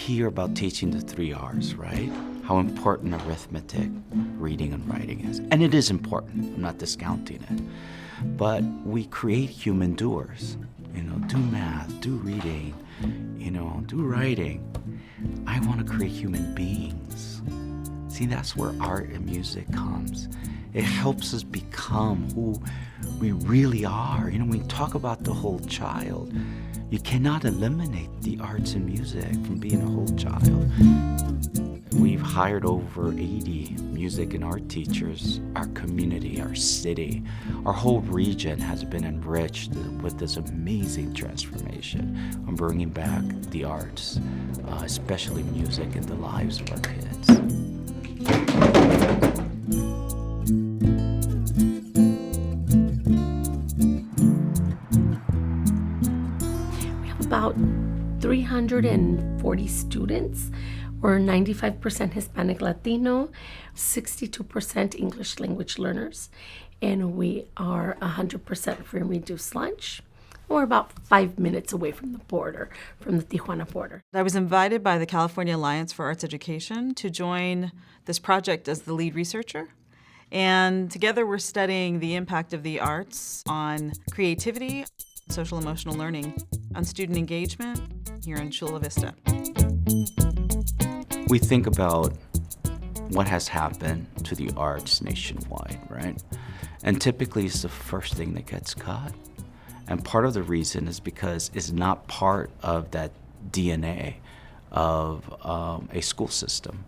hear about teaching the 3 R's, right? How important arithmetic, reading, and writing is. And it is important, I'm not discounting it. But we create human doers. Do math, do reading, do writing. I want to create human beings. See, that's where art and music comes. It helps us become who we really are. When you talk about the whole child, you cannot eliminate the arts and music from being a whole child. We've hired over 80 music and art teachers. Our community, our city, our whole region has been enriched with this amazing transformation on bringing back the arts, especially music, in the lives of our kids. We have about 340 students. We're 95% Hispanic Latino, 62% English language learners, and we are 100% free and reduced lunch. We're about 5 minutes away from the border, from the Tijuana border. I was invited by the California Alliance for Arts Education to join this project as the lead researcher. And together we're studying the impact of the arts on creativity, social emotional learning, on student engagement here in Chula Vista. We think about what has happened to the arts nationwide, right? And typically it's the first thing that gets cut. And part of the reason is because it's not part of that DNA of a school system.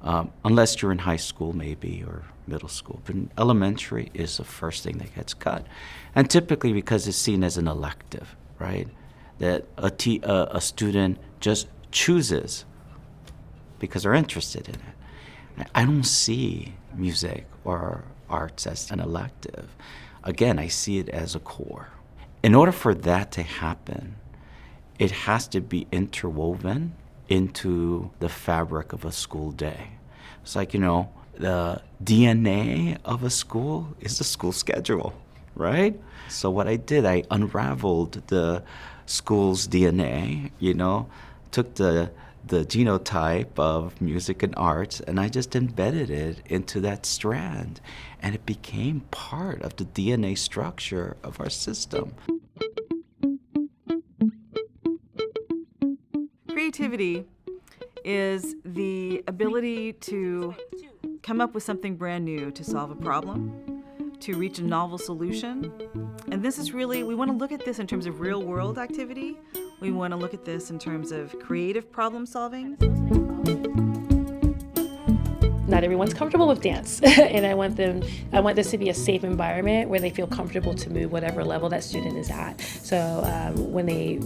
Unless you're in high school maybe, or middle school. But in elementary is the first thing that gets cut. And typically because it's seen as an elective, right? That a student just chooses because they're interested in it. I don't see music or arts as an elective. Again, I see it as a core. In order for that to happen, it has to be interwoven into the fabric of a school day. It's like, the DNA of a school is the school schedule, right? So what I did, I unraveled the school's DNA, took the genotype of music and arts, and I just embedded it into that strand, and it became part of the DNA structure of our system. Creativity is the ability to come up with something brand new to solve a problem, to reach a novel solution. And this is really, we want to look at this in terms of real world activity. We want to look at this in terms of creative problem solving. Not everyone's comfortable with dance, and I want this to be a safe environment where they feel comfortable to move whatever level that student is at. So when they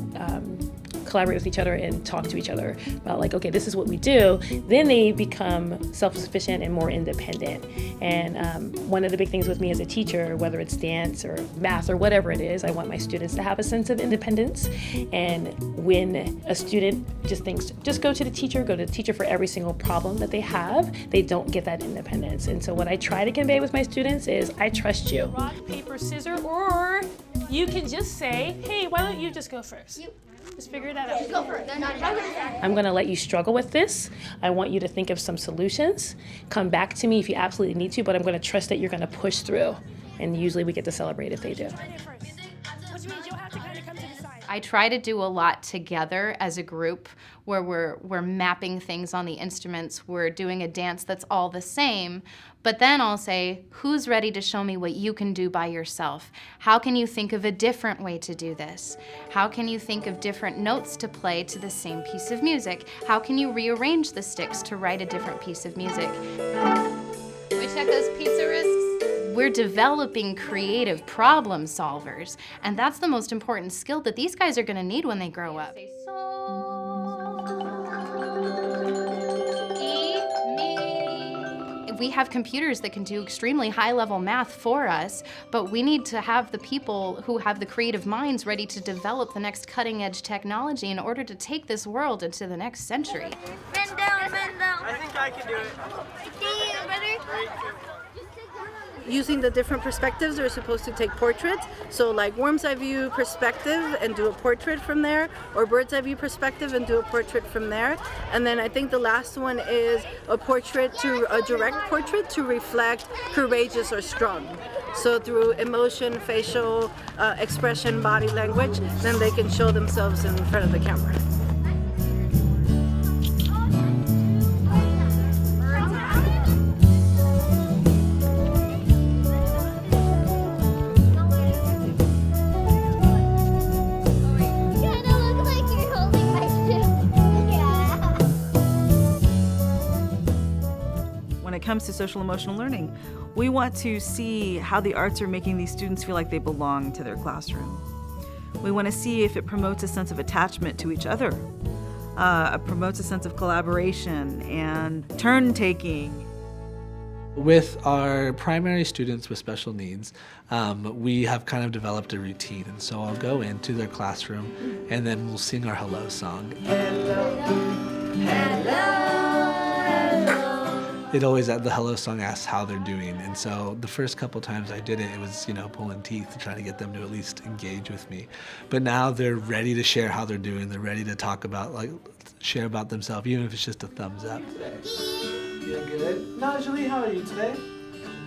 collaborate with each other and talk to each other about okay, this is what we do, then they become self-sufficient and more independent. And one of the big things with me as a teacher, whether it's dance or math or whatever it is, I want my students to have a sense of independence. And when a student just thinks, just go to the teacher for every single problem that they have, they don't get that independence. And so what I try to convey with my students is, I trust you. Rock, paper, scissors, or you can just say, hey, why don't you just go first? Just figure that out. Go for it. I'm going to let you struggle with this. I want you to think of some solutions. Come back to me if you absolutely need to, but I'm going to trust that you're going to push through. And usually we get to celebrate if they do. Which means you'll have to kind of come to the side. I try to do a lot together as a group where we're mapping things on the instruments. We're doing a dance that's all the same. But then I'll say, who's ready to show me what you can do by yourself? How can you think of a different way to do this? How can you think of different notes to play to the same piece of music? How can you rearrange the sticks to write a different piece of music? Can we check those pizza wrists? We're developing creative problem solvers, and that's the most important skill that these guys are gonna need when they grow up. We have computers that can do extremely high-level math for us, but we need to have the people who have the creative minds ready to develop the next cutting-edge technology in order to take this world into the next century. Bend down, bend down. I think I can do it. Brother. using the different perspectives, they're supposed to take portraits. So like worm's eye view perspective and do a portrait from there, or bird's eye view perspective and do a portrait from there. And then I think the last one is a direct portrait to reflect courageous or strong. So through emotion, facial expression, body language, then they can show themselves in front of the camera. When it comes to social emotional learning, we want to see how the arts are making these students feel like they belong to their classroom. We want to see if it promotes a sense of attachment to each other, promotes a sense of collaboration and turn-taking. With our primary students with special needs, we have kind of developed a routine, and so I'll go into their classroom and then we'll sing our hello song. Hello, hello. It always, the hello song asks how they're doing, and so the first couple times I did it, it was, pulling teeth, trying to get them to at least engage with me. But now they're ready to share how they're doing. They're ready to talk about, share about themselves, even if it's just a thumbs up. You're good. Najee, how are you today?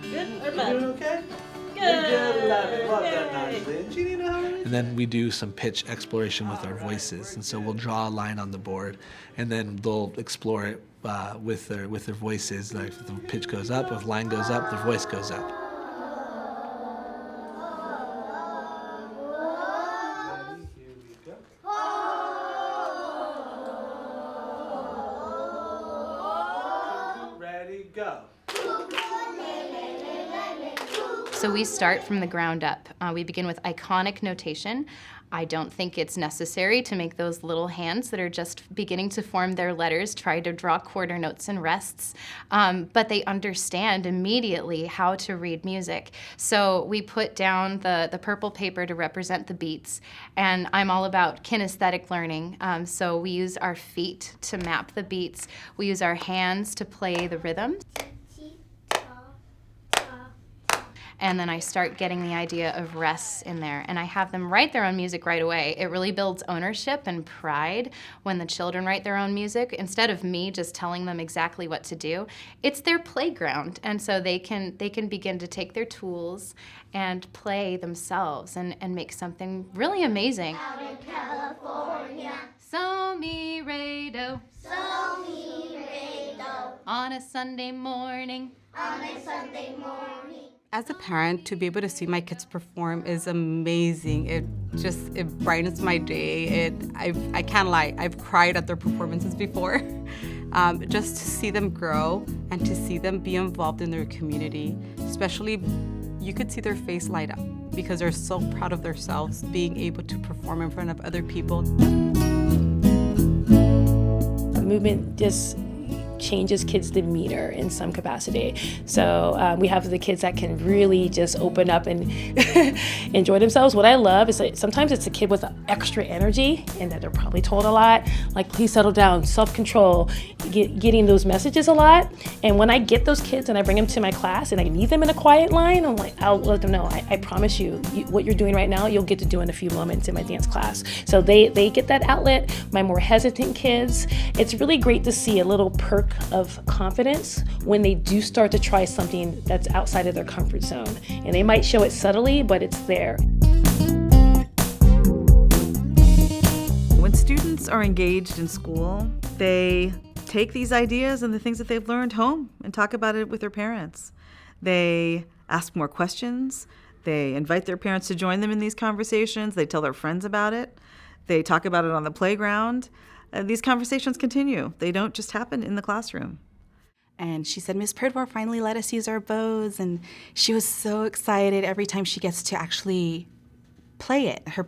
Good or bad? You doing okay? Good. You're good. Love it. Well done, Najee. And Jeannie, how are you? And then we do some pitch exploration with our voices, and so we'll draw a line on the board, and then they'll explore it with their voices. Like if the pitch goes up, if the line goes up, their voice goes up. Here we go. Ready, go. So we start from the ground up. We begin with iconic notation. I don't think it's necessary to make those little hands that are just beginning to form their letters try to draw quarter notes and rests, but they understand immediately how to read music. So we put down the purple paper to represent the beats, and I'm all about kinesthetic learning. So we use our feet to map the beats. We use our hands to play the rhythms. And then I start getting the idea of rests in there. And I have them write their own music right away. It really builds ownership and pride when the children write their own music. Instead of me just telling them exactly what to do, it's their playground. And so they can begin to take their tools and play themselves and make something really amazing. Out in California. So mi re do. So mi re do. On a Sunday morning. On a Sunday morning. As a parent, to be able to see my kids perform is amazing. It brightens my day. I can't lie, I've cried at their performances before. Just to see them grow and to see them be involved in their community, especially you could see their face light up because they're so proud of themselves being able to perform in front of other people. The movement just changes kids' demeanor in some capacity. So we have the kids that can really just open up and enjoy themselves. What I love is that sometimes it's a kid with extra energy and that they're probably told a lot, like please settle down, self-control, getting those messages a lot. And when I get those kids and I bring them to my class and I need them in a quiet line, I'm like, I'll let them know, I promise you, what you're doing right now, you'll get to do in a few moments in my dance class. So they get that outlet. My more hesitant kids, it's really great to see a little perk of confidence when they do start to try something that's outside of their comfort zone. And they might show it subtly, but it's there. When students are engaged in school, they take these ideas and the things that they've learned home and talk about it with their parents. They ask more questions. They invite their parents to join them in these conversations. They tell their friends about it. They talk about it on the playground. These conversations continue. They don't just happen in the classroom. And she said, Miss Perdwar finally let us use our bows. And she was so excited every time she gets to actually play it, her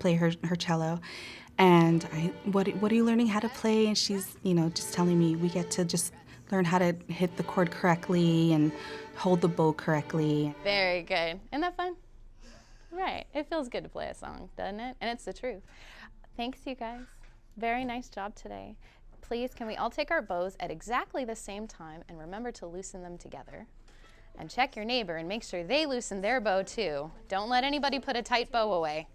cello. And what are you learning how to play? And she's, just telling me we get to just learn how to hit the chord correctly and hold the bow correctly. Very good. Isn't that fun? Right. It feels good to play a song, doesn't it? And it's the truth. Thanks, you guys. Very nice job today. Please, can we all take our bows at exactly the same time and remember to loosen them together? And check your neighbor and make sure they loosen their bow too. Don't let anybody put a tight bow away.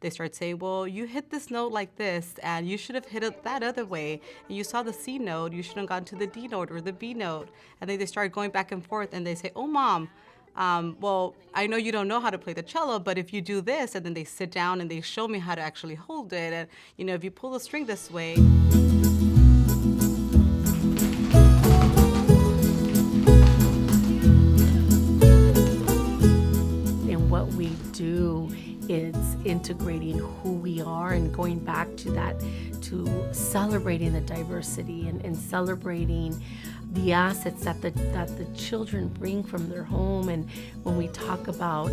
They start saying, well, you hit this note like this, and you should have hit it that other way. And you saw the C note, you should have gone to the D note or the B note. And then they start going back and forth, and they say, oh, Mom, well, I know you don't know how to play the cello, but if you do this, and then they sit down and they show me how to actually hold it. And, you know, if you pull the string this way. And what we do is integrating who we are and going back to that, to celebrating the diversity and celebrating the assets that the children bring from their home. And when we talk about,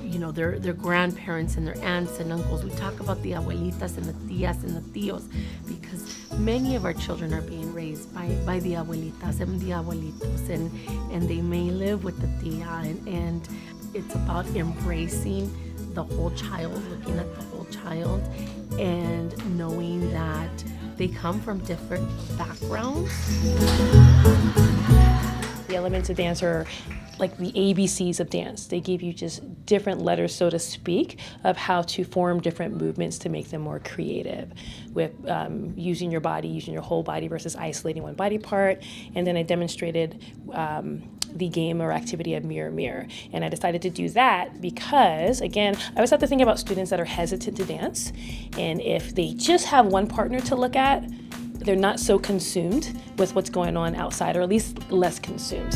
you know, their grandparents and their aunts and uncles, we talk about the abuelitas and the tías and the tíos, because many of our children are being raised by the abuelitas and the abuelitos, and they may live with the tía, and it's about embracing the whole child, looking at the whole child, and knowing that they come from different backgrounds. The elements of dance are like the ABCs of dance. They give you just different letters, so to speak, of how to form different movements to make them more creative, with using your body, using your whole body versus isolating one body part. And then I demonstrated the game or activity of mirror, mirror. And I decided to do that because, again, I always have to think about students that are hesitant to dance. And if they just have one partner to look at, they're not so consumed with what's going on outside, or at least less consumed.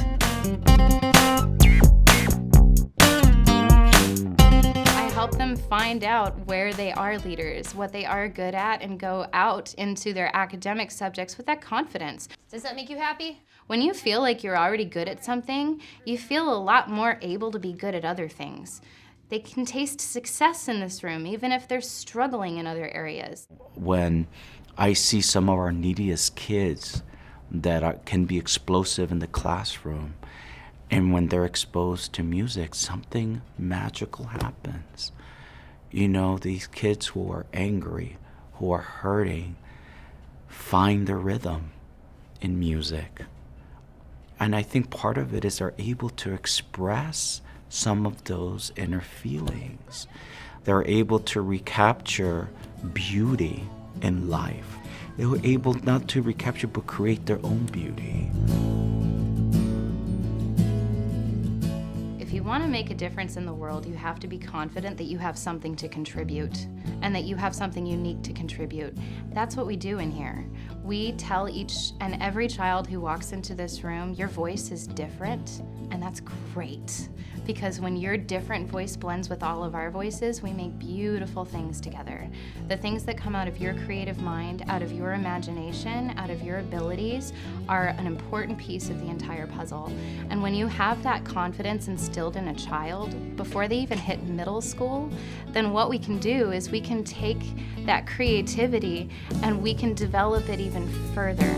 I help them find out where they are leaders, what they are good at, and go out into their academic subjects with that confidence. Does that make you happy? When you feel like you're already good at something, you feel a lot more able to be good at other things. They can taste success in this room, even if they're struggling in other areas. When I see some of our neediest kids that can be explosive in the classroom, and when they're exposed to music, something magical happens. You know, these kids who are angry, who are hurting, find their rhythm in music. And I think part of it is they're able to express some of those inner feelings. They're able to recapture beauty in life. They were able not to recapture but create their own beauty. If you want to make a difference in the world, you have to be confident that you have something to contribute and that you have something unique to contribute. That's what we do in here. We tell each and every child who walks into this room, your voice is different, and that's great. Because when your different voice blends with all of our voices, we make beautiful things together. The things that come out of your creative mind, out of your imagination, out of your abilities, are an important piece of the entire puzzle. And when you have that confidence instilled in a child before they even hit middle school, then what we can do is we can take that creativity and we can develop it even further.